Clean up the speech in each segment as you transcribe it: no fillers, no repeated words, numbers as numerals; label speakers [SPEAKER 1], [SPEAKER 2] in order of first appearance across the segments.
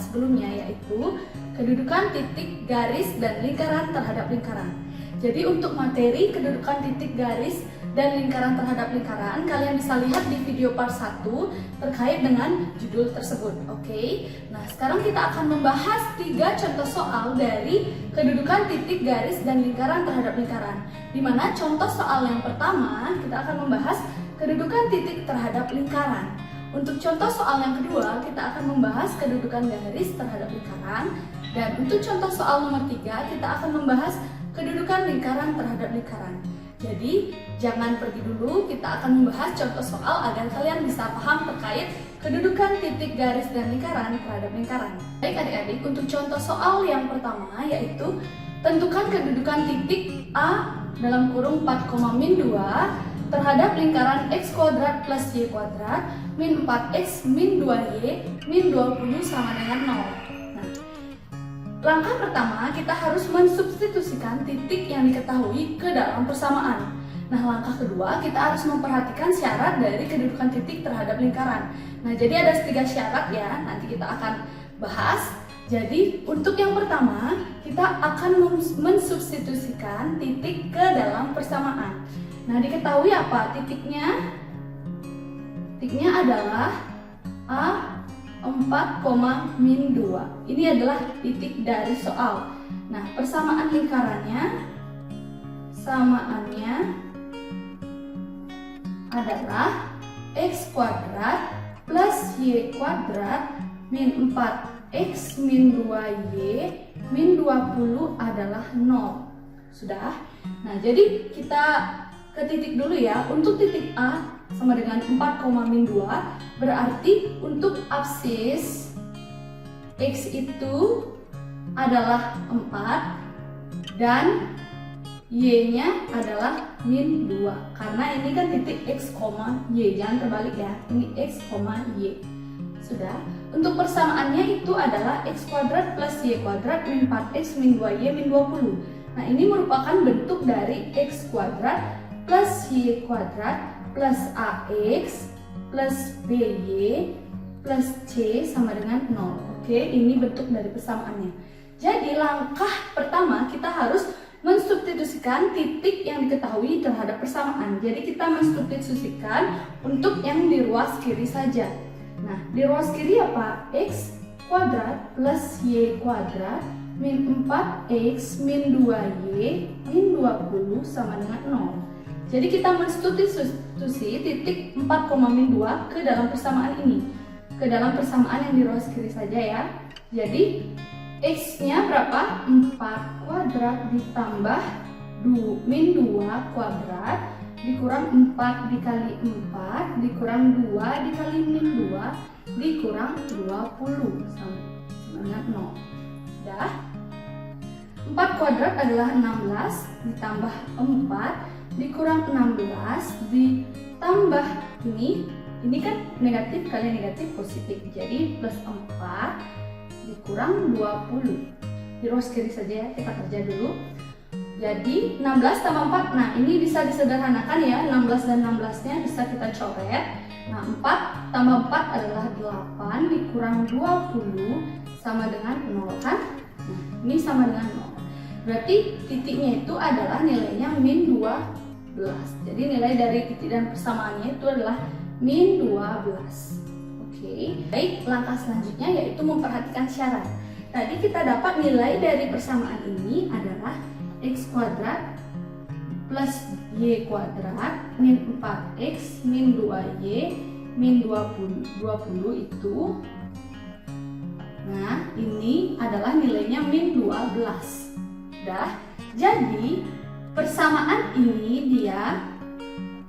[SPEAKER 1] sebelumnya, yaitu kedudukan titik, garis, dan lingkaran terhadap lingkaran. Jadi untuk materi kedudukan titik, garis, dan lingkaran terhadap lingkaran, kalian bisa lihat di video part 1 terkait dengan judul tersebut. Oke. Nah, sekarang kita akan membahas 3 contoh soal dari kedudukan titik, garis, dan lingkaran terhadap lingkaran. Di mana contoh soal yang pertama kita akan membahas kedudukan titik terhadap lingkaran. Untuk contoh soal yang kedua, kita akan membahas kedudukan garis terhadap lingkaran. Dan untuk contoh soal nomor 3, kita akan membahas kedudukan lingkaran terhadap lingkaran. Jadi, jangan pergi dulu, kita akan membahas contoh soal agar kalian bisa paham terkait kedudukan titik, garis, dan lingkaran terhadap lingkaran. Baik adik-adik, untuk contoh soal yang pertama yaitu tentukan kedudukan titik A dalam kurung 4,-2 terhadap lingkaran x kuadrat plus y kuadrat min 4x min 2y min 20 sama dengan 0. Nah, langkah pertama kita harus mensubstitusikan titik yang diketahui ke dalam persamaan. Nah, langkah kedua kita harus memperhatikan syarat dari kedudukan titik terhadap lingkaran. Nah, jadi ada 3 syarat ya, nanti kita akan bahas. Jadi untuk yang pertama kita akan mensubstitusikan titik ke dalam persamaan. Nah, diketahui apa titiknya? Titiknya adalah A 4,-2. Ini adalah titik dari soal. Nah, persamaan lingkarannya, samaannya adalah x kuadrat plus y kuadrat min 4x min 2y min 20 adalah 0. Sudah? Nah, jadi kita ke titik dulu ya. Untuk titik A sama dengan 4,-2, berarti untuk absis x itu adalah 4 dan y-nya adalah min 2. Karena ini kan titik x, y, jangan terbalik ya. Ini x, y. Sudah. Untuk persamaannya itu adalah x kuadrat plus y kuadrat min 4x min 2y min 20. Nah, ini merupakan bentuk dari x kuadrat plus y kuadrat plus ax plus by plus c sama dengan 0. Oke, ini bentuk dari persamaannya. Jadi langkah pertama kita harus mensubstitusikan titik yang diketahui terhadap persamaan. Jadi kita mensubstitusikan untuk yang di ruas kiri saja. Nah, di ruas kiri apa? X kuadrat plus y kuadrat min 4x min 2y min 20 sama dengan 0. Jadi kita mensubstitusi titik 4,-2 ke dalam persamaan ini. Ke dalam persamaan yang di ruas kiri saja ya. Jadi x-nya berapa? 4 kuadrat ditambah min 2 kuadrat dikurang 4 dikali 4 dikurang 2 dikali min 2 dikurang 20 sama dengan 0. Sudah. 4 kuadrat adalah 16 ditambah 4 dikurang 16 ditambah ini kan negatif kali negatif positif, jadi plus 4 dikurang 20. Di ruas kiri saja ya, kita kerja dulu. Jadi 16 tambah 4, nah ini bisa disederhanakan ya, 16 dan 16 nya bisa kita coret. Nah, 4 tambah 4 adalah 8 dikurang 20 sama dengan 0 kan? Nah, ini sama dengan 0. Berarti titiknya itu adalah nilainya min 12. Jadi nilai dari titik dan persamaannya itu adalah min 12. Oke. Baik, langkah selanjutnya yaitu memperhatikan syarat. Tadi kita dapat nilai dari persamaan ini adalah x kuadrat plus y kuadrat min 4x min 2y min 20 itu. Nah, ini adalah nilainya min 12. Udah. Jadi persamaan ini dia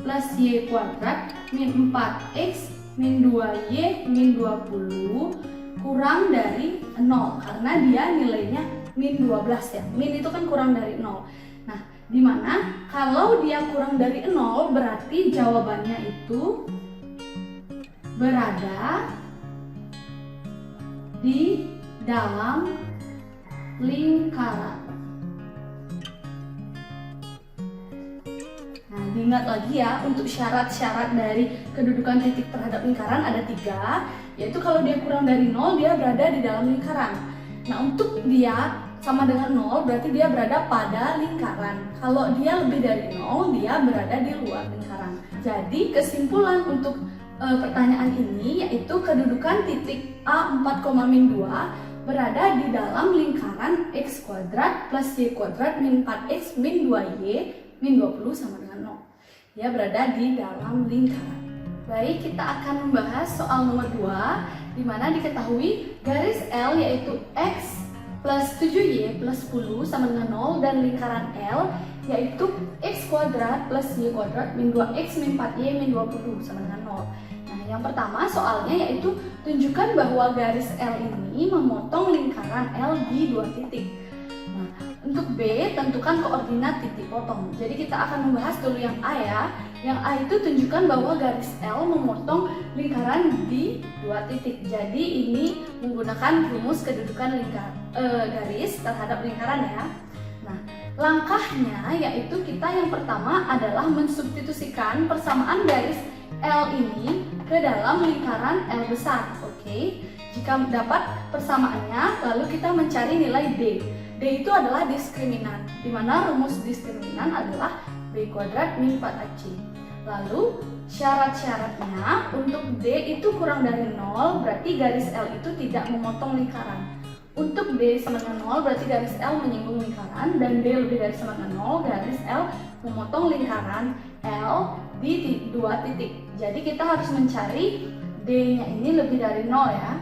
[SPEAKER 1] plus y kuadrat min 4x min 2y min 20 kurang dari 0 karena dia nilainya min 12 ya. Min itu kan kurang dari 0. Nah, dimana kalau dia kurang dari 0 berarti jawabannya itu berada di dalam lingkaran. Nah, di diingat lagi ya, untuk syarat-syarat dari kedudukan titik terhadap lingkaran ada 3, yaitu kalau dia kurang dari 0 dia berada di dalam lingkaran. Nah, untuk dia sama dengan 0 berarti dia berada pada lingkaran. Kalau dia lebih dari 0 dia berada di luar lingkaran. Jadi kesimpulan untuk pertanyaan ini yaitu kedudukan titik A4, min 2 berada di dalam lingkaran x kuadrat plus y kuadrat min 4x min 2y min 20 sama dengan 0. Dia berada di dalam lingkaran. Baik, kita akan membahas soal nomor 2 di mana diketahui garis L yaitu x plus 7y plus 10 sama dengan 0 dan lingkaran L yaitu x kuadrat plus y kuadrat min 2x min 4y min 20 sama dengan 0. Nah, yang pertama soalnya yaitu tunjukkan bahwa garis L ini memotong lingkaran L di 2 titik. Nah, untuk B tentukan koordinat titik potong. Jadi kita akan membahas dulu yang A ya. Yang A itu tunjukkan bahwa garis L memotong lingkaran di 2 titik. Jadi ini menggunakan rumus kedudukan garis terhadap lingkaran ya. Nah, langkahnya yaitu kita yang pertama adalah mensubstitusikan persamaan garis L ini ke dalam lingkaran L besar. Oke. Jika dapat persamaannya, lalu kita mencari nilai D. D itu adalah diskriminan, di mana rumus diskriminan adalah B kuadrat min 4AC. Lalu syarat-syaratnya untuk D itu kurang dari 0 berarti garis L itu tidak memotong lingkaran. Untuk D sama dengan 0 berarti garis L menyinggung lingkaran, dan D lebih dari sama dengan 0 garis L memotong lingkaran L di 2 titik. Jadi kita harus mencari D-nya ini lebih dari 0 ya.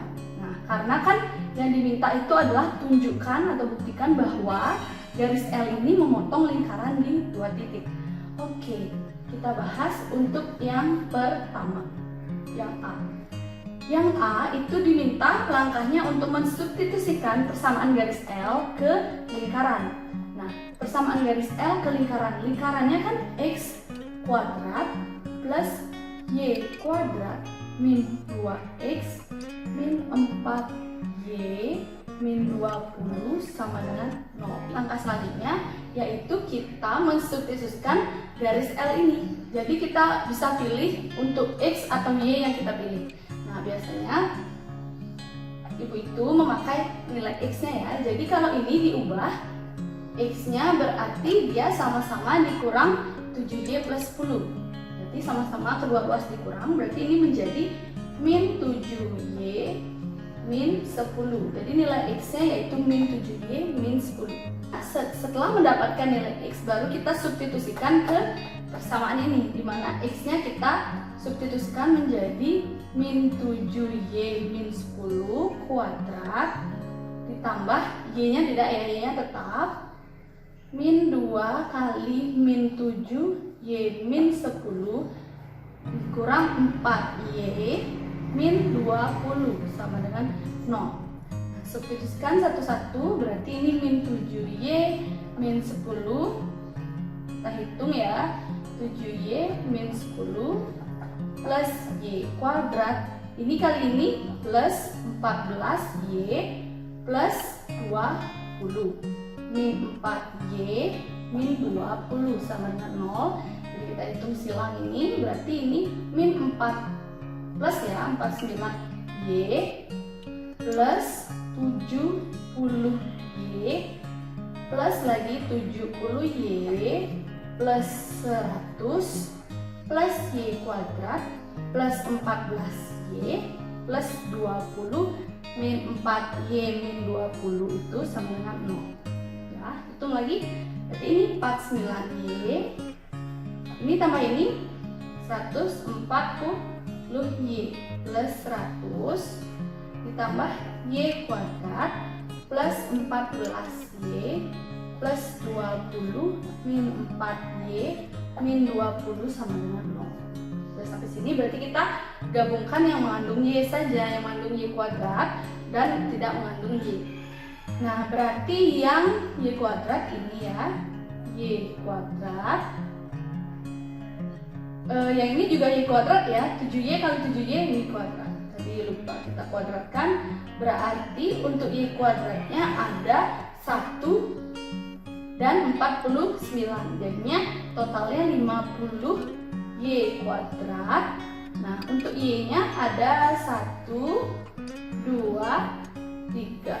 [SPEAKER 1] Nah, karena kan yang diminta itu adalah tunjukkan atau buktikan bahwa garis L ini memotong lingkaran di 2 titik. Oke, kita bahas untuk yang pertama, yang A. Yang A itu diminta langkahnya untuk mensubstitusikan persamaan garis L ke lingkaran. Nah, persamaan garis L ke lingkaran, lingkarannya kan x kuadrat plus y kuadrat min 2x min 4y min 20 sama dengan 0. Langkah selanjutnya yaitu kita mensubstitusikan garis L ini. Jadi kita bisa pilih untuk x atau y yang kita pilih. Nah, biasanya ibu itu memakai nilai x-nya ya. Jadi kalau ini diubah, x-nya berarti dia sama-sama dikurang 7y plus 10. Jadi sama-sama kedua ruas dikurang, berarti ini menjadi min 7y min 10. Jadi nilai x-nya yaitu min 7y min 10. Setelah mendapatkan nilai x, baru kita substitusikan ke persamaan ini, di mana x-nya kita substitusikan menjadi min 7y min 10 kuadrat ditambah y-nya tidak ya, y-nya tetap min 2 kali min 7y min 10 dikurang 4y min 20 sama dengan 0. Substitusikan satu-satu, berarti ini min 7y min 10, kita hitung ya, 7y min 10 plus y kuadrat, ini kali ini plus 14y plus 20 min 4y min 20 sama dengan 0. Jadi kita hitung silang ini, berarti ini min 4 plus ya, 49y plus 70y plus lagi 70y plus 100 plus y kuadrat plus 14y plus 20 min 4y min 20 itu sama dengan 0. Ya, hitung lagi. Berarti ini 49y. Ini tambah ini 140y plus 100 ditambah y kuadrat plus 14y plus 20 min 4y min 20 sama dengan 0. Sudah sampai sini berarti kita gabungkan yang mengandung y saja, yang mengandung y kuadrat dan tidak mengandung y. Nah, berarti yang y kuadrat ini ya, y kuadrat, yang ini juga y kuadrat ya, 7y kali 7y y kuadrat. Tadi lupa kita kuadratkan, berarti untuk y kuadratnya ada 1 dan 49. Jadinya totalnya 50Y kuadrat. Nah, untuk Y-nya ada 1, 2, 3.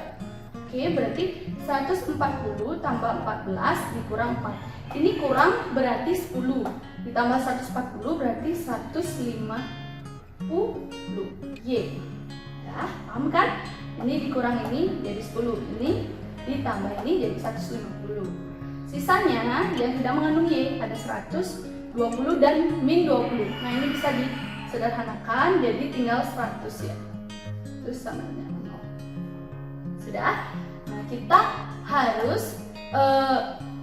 [SPEAKER 1] Oke, berarti 140 tambah 14 dikurang 4. Ini kurang berarti 10. Ditambah 140 berarti 150Y. Ya, paham kan? Ini dikurang ini jadi 10. Ini ditambah ini jadi 150. Sisanya yang tidak mengandung Y ada 120 dan min 20. Nah, ini bisa disederhanakan jadi tinggal 100 ya. Terus sama dengan 0. Sudah? Nah, kita harus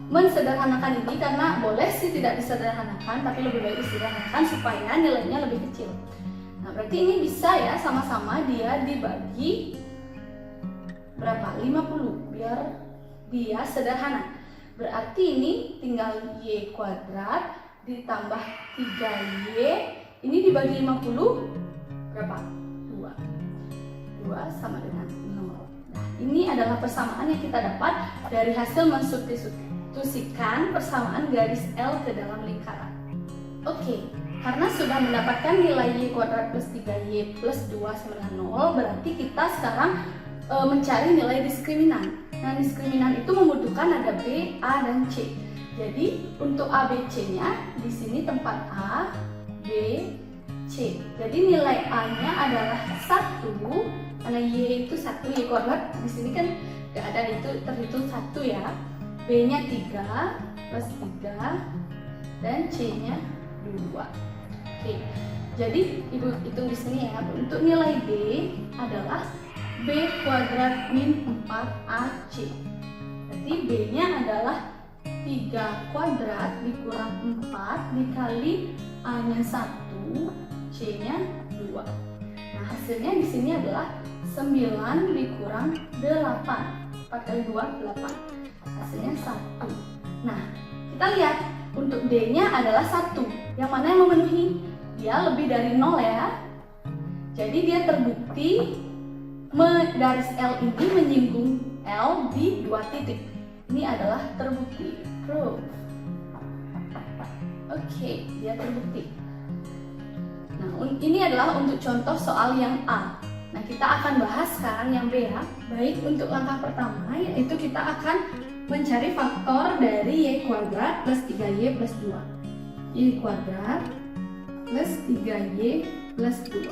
[SPEAKER 1] mensederhanakan ini karena boleh sih tidak disederhanakan, tapi lebih baik disederhanakan supaya nilainya lebih kecil. Nah, berarti ini bisa ya sama-sama dia dibagi berapa? 50 biar dia sederhana. Berarti ini tinggal Y kuadrat ditambah 3Y. Ini dibagi 50 berapa? 2. 2 sama dengan 0. Nah, ini adalah persamaan yang kita dapat dari hasil mensubstitusikan persamaan garis L ke dalam lingkaran. Oke, karena sudah mendapatkan nilai Y kuadrat plus 3Y plus 2 sama dengan 0, berarti kita sekarang mencari nilai diskriminan. Nah, diskriminan itu membutuhkan ada B, A, dan C. Jadi untuk A, B, C-nya di sini tempat A, B, C. Jadi nilai A-nya adalah 1, karena Y itu 1, Y kuadrat di sini kan nggak ada, itu terhitung 1 ya. B-nya 3 plus 3 dan C-nya 2. Oke. Jadi Ibu hitung di sini ya. Untuk nilai B adalah B kuadrat min 4AC. Berarti B-nya adalah 3 kuadrat dikurang 4 dikali A-nya 1, C-nya 2. Nah, hasilnya di sini adalah 9 dikurang 8. 4 kali 2, 8. Hasilnya 1. Nah, kita lihat untuk D-nya adalah 1. Yang mana yang memenuhi? Dia lebih dari 0 ya. Jadi dia terbukti garis L ini menyinggung L di 2 titik. Ini adalah terbukti. Proof. Oke, dia terbukti. Nah, ini adalah untuk contoh soal yang A. Nah, kita akan bahas sekarang yang B ya. Baik, untuk langkah pertama yaitu kita akan mencari faktor dari Y kuadrat plus 3Y plus 2. Y kuadrat plus 3Y plus 2.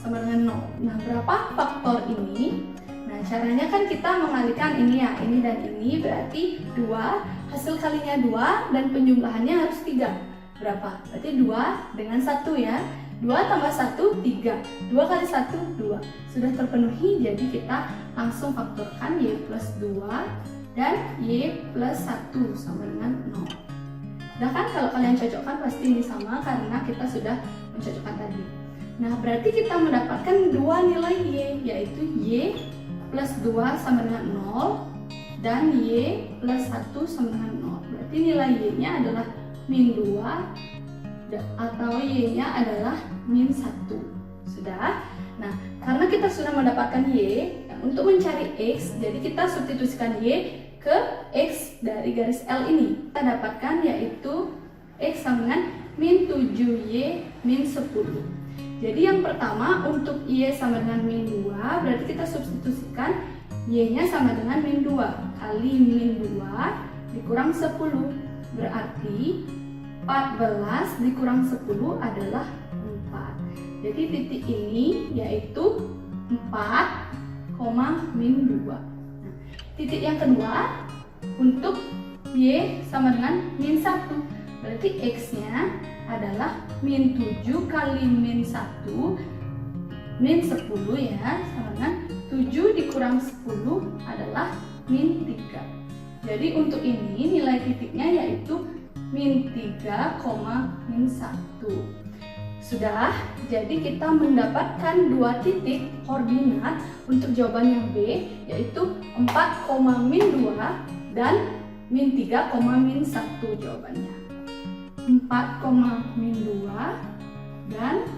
[SPEAKER 1] Sama dengan 0. Nah, berapa faktor ini? Nah, caranya kan kita mengalihkan ini ya, ini dan ini berarti 2, hasil kalinya 2 dan penjumlahannya harus 3. Berapa? Berarti 2 dengan 1 ya. 2 tambah 1, 3. 2 kali 1, 2. Sudah terpenuhi, jadi kita langsung faktorkan Y plus 2 dan Y plus 1 sama dengan 0. Sudah kan? Kalau kalian cocokkan pasti ini sama karena kita sudah mencocokkan tadi. Nah, berarti kita mendapatkan dua nilai Y, yaitu Y plus 2 sama dengan 0 dan Y plus 1 sama dengan 0. Berarti nilai Y-nya adalah min 2 atau Y-nya adalah min 1. Sudah? Nah, karena kita sudah mendapatkan Y, untuk mencari X, jadi kita substitusikan Y ke X dari garis L ini. Kita dapatkan yaitu X sama dengan min 7Y min 10. Jadi yang pertama untuk Y sama dengan min 2, berarti kita substitusikan Y-nya sama dengan min 2 kali min 2 dikurang 10. Berarti 14 dikurang 10 adalah 4. Jadi titik ini yaitu 4, min 2. Nah, titik yang kedua untuk Y sama dengan min 1. Berarti X-nya adalah min 7 kali min 1 min 10 ya, sama dengan 7 dikurang 10 adalah min 3. Jadi untuk ini nilai titiknya yaitu min 3, min 1. Sudah, jadi kita mendapatkan dua titik koordinat untuk jawaban yang B, yaitu 4, min 2 dan min 3, min 1 jawabannya. 4, min 2 dan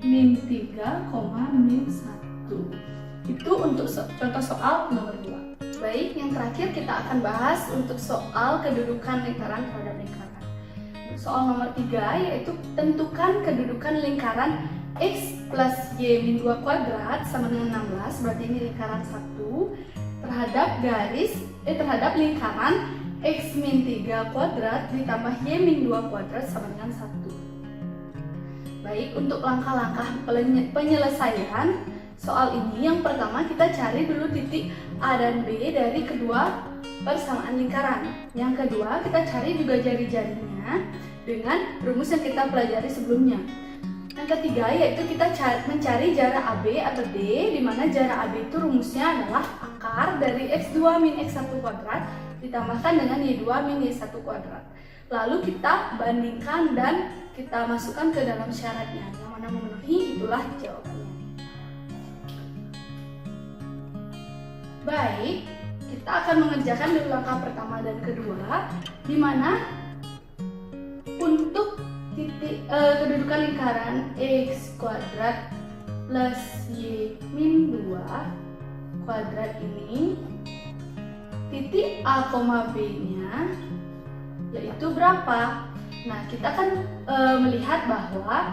[SPEAKER 1] min 3, min 1. Itu untuk contoh soal nomor 2. Baik, yang terakhir kita akan bahas untuk soal kedudukan lingkaran terhadap lingkaran. Soal nomor 3 yaitu tentukan kedudukan lingkaran X plus Y min 2 kuadrat sama dengan 16, berarti ini lingkaran 1, terhadap lingkaran X min 3 kuadrat ditambah Y min 2 kuadrat sama dengan 1. Baik, untuk langkah-langkah penyelesaian soal ini, yang pertama kita cari dulu titik A dan B dari kedua persamaan lingkaran. Yang kedua, kita cari juga jari-jarinya dengan rumus yang kita pelajari sebelumnya. Yang ketiga, yaitu kita mencari jarak AB atau D, di mana jarak AB itu rumusnya adalah akar dari X2 min X1 kuadrat ditambahkan dengan Y2 min Y1 kuadrat. Lalu kita bandingkan dan kita masukkan ke dalam syaratnya. Yang mana memenuhi, itulah jawabannya. Baik, kita akan mengerjakan dulu langkah pertama dan kedua, di mana untuk kedudukan lingkaran X kuadrat plus Y min 2 kuadrat ini, titik A, B nya yaitu berapa? Nah, kita akan melihat bahwa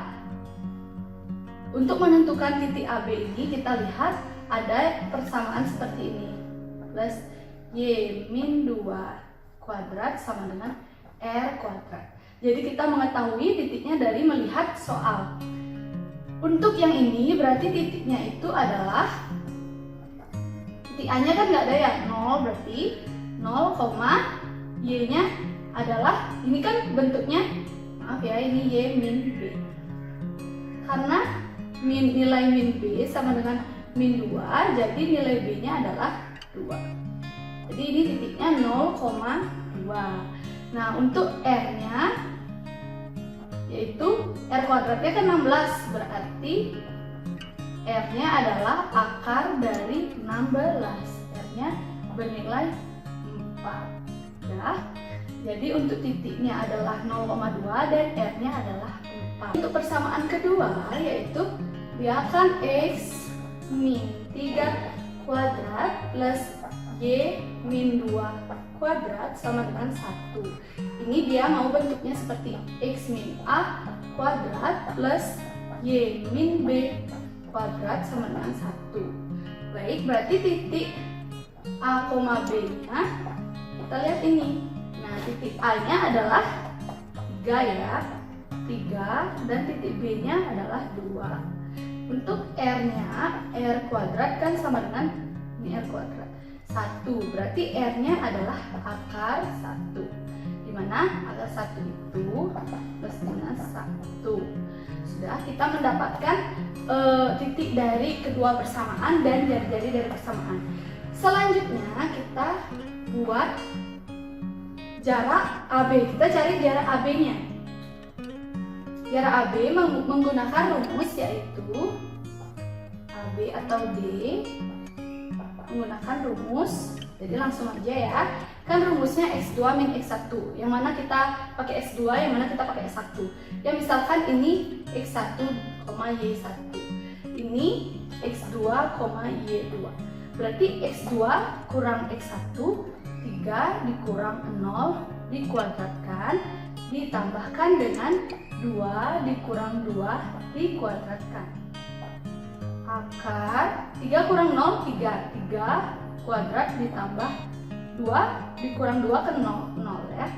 [SPEAKER 1] untuk menentukan titik AB ini, kita lihat ada persamaan seperti ini, plus Y min 2 kuadrat sama dengan R kuadrat. Jadi kita mengetahui titiknya dari melihat soal. Untuk yang ini berarti titiknya itu adalah, titik A nya kan nggak ada ya, 0, berarti 0, Y nya adalah, ini kan bentuknya, maaf ya, ini Y min B. Karena nilai min B sama dengan min 2, jadi nilai B nya adalah 2. Jadi ini titiknya 0,2. Nah, untuk R nya, yaitu R kuadratnya kan 16, berarti R nya adalah akar dari 16. R nya bernilai 4. Ya. Jadi untuk titiknya adalah 0,2 dan R nya adalah 4. Untuk persamaan kedua, yaitu dia akan X min 3 kuadrat plus Y min 2 kuadrat sama dengan 1. Ini dia mau bentuknya seperti X min A kuadrat plus Y min B kuadrat sama dengan 1. Baik, berarti titik A, B nya kita lihat ini. Nah, titik A nya adalah 3 ya, 3, dan titik B nya adalah 2. Untuk R nya, R kuadrat kan sama dengan ini R kuadrat 1, berarti R nya adalah akar 1, dimana akar 1 itu plus dengan 1. Sudah, kita mendapatkan titik dari kedua persamaan dan jari-jari dari persamaan. Selanjutnya kita buat jarak AB. Kita cari jarak AB nya. Jarak AB menggunakan rumus, yaitu AB atau D menggunakan rumus. Jadi langsung aja ya. Kan rumusnya X2 min X1. Yang mana kita pakai X2, yang mana kita pakai X1. Ya misalkan ini X1, Y1. Ini X2, Y2. Berarti X2 kurang X1, 3 dikurang 0 dikuadratkan, ditambahkan dengan 2 dikurang 2 dikuadratkan. Akar 3 kurang 0, 3 kuadrat ditambah 2 dikurang 2 ke 0 ya.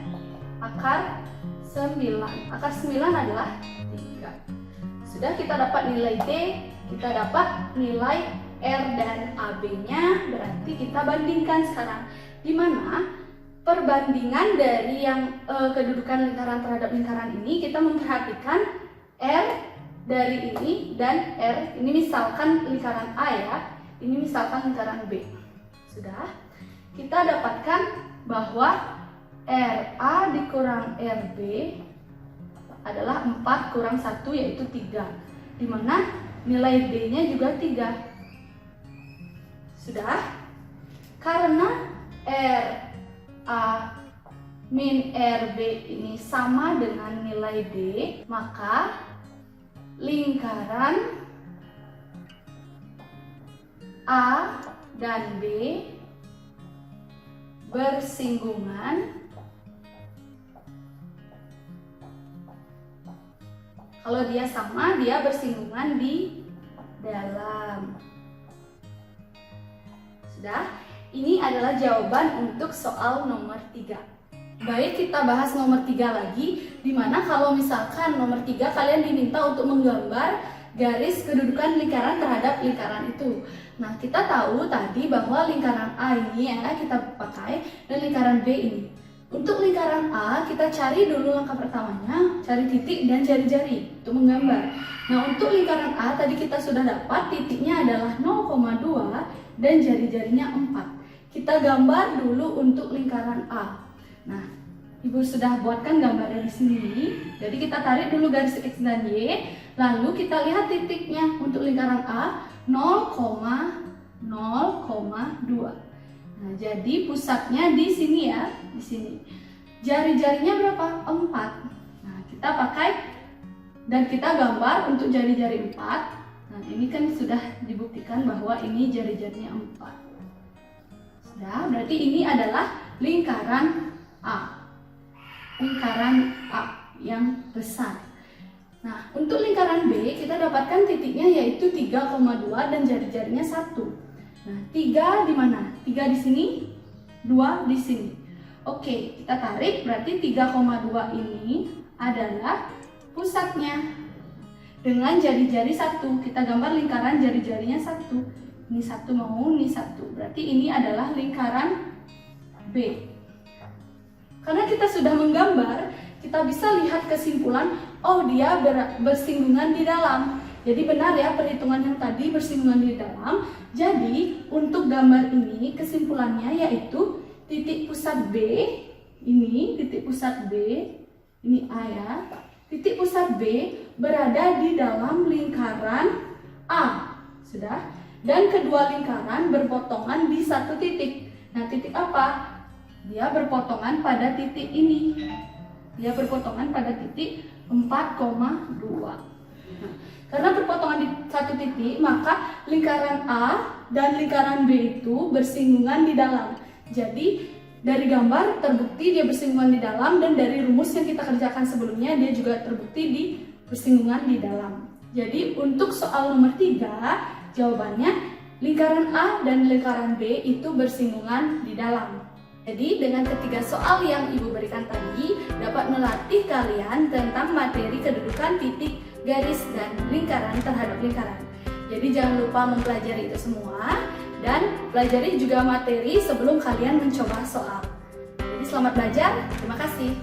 [SPEAKER 1] Akar 9. Akar 9 adalah 3. Sudah, kita dapat nilai D, kita dapat nilai R dan AB-nya, berarti kita bandingkan sekarang. Di mana perbandingan dari yang kedudukan lingkaran terhadap lingkaran ini, kita memperhatikan R dari ini dan R, ini misalkan lingkaran A ya, ini misalkan lingkaran B. Sudah, kita dapatkan bahwa RA dikurang RB adalah 4 kurang 1, yaitu 3, dimana nilai D-nya juga 3. Sudah, karena RA min RB ini sama dengan nilai D, maka lingkaran A dan B bersinggungan. Kalau dia sama, dia bersinggungan di dalam. Sudah? Ini adalah jawaban untuk soal nomor 3. Baik, kita bahas nomor 3 lagi, dimana kalau misalkan nomor 3 kalian diminta untuk menggambar garis kedudukan lingkaran terhadap lingkaran itu. Nah, kita tahu tadi bahwa lingkaran A ini ya kita pakai, dan lingkaran B ini. Untuk lingkaran A, kita cari dulu langkah pertamanya, cari titik dan jari-jari untuk menggambar. Nah, untuk lingkaran A tadi kita sudah dapat titiknya adalah 0,2 dan jari-jarinya 4. Kita gambar dulu untuk lingkaran A. Nah, Ibu sudah buatkan gambarnya di sini. Jadi kita tarik dulu garis X dan Y, lalu kita lihat titiknya untuk lingkaran A 0,2. Nah, jadi pusatnya di sini ya, di sini. Jari-jarinya berapa? 4. Nah, kita pakai dan kita gambar untuk jari-jari 4. Nah, ini kan sudah dibuktikan bahwa ini jari-jarinya 4. Sudah, berarti ini adalah lingkaran A. Lingkaran A yang besar. Nah, untuk lingkaran B kita dapatkan titiknya yaitu 3,2 dan jari-jarinya 1. Nah, 3 di mana? 3 di sini, 2 di sini. Oke, kita tarik, berarti 3,2 ini adalah pusatnya. Dengan jari-jari 1, kita gambar lingkaran jari-jarinya 1. Ini 1 mau, ini 1. Berarti ini adalah lingkaran B. Karena kita sudah menggambar, kita bisa lihat kesimpulan, oh dia bersinggungan di dalam. Jadi benar ya perhitungan yang tadi bersinggungan di dalam. Jadi untuk gambar ini kesimpulannya yaitu titik pusat B, ini titik pusat B, ini A ya. Titik pusat B berada di dalam lingkaran A. Sudah? Dan kedua lingkaran berpotongan di satu titik. Nah, titik apa? Dia berpotongan pada titik ini. Dia berpotongan pada titik 4,2. Nah, karena berpotongan di satu titik, maka lingkaran A dan lingkaran B itu bersinggungan di dalam. Jadi dari gambar terbukti dia bersinggungan di dalam, dan dari rumus yang kita kerjakan sebelumnya dia juga terbukti di bersinggungan di dalam. Jadi untuk soal nomor 3, jawabannya lingkaran A dan lingkaran B itu bersinggungan di dalam. Jadi dengan ketiga soal yang Ibu berikan tadi dapat melatih kalian tentang materi kedudukan titik, garis, dan lingkaran terhadap lingkaran. Jadi jangan lupa mempelajari itu semua dan pelajari juga materi sebelum kalian mencoba soal. Jadi selamat belajar, terima kasih.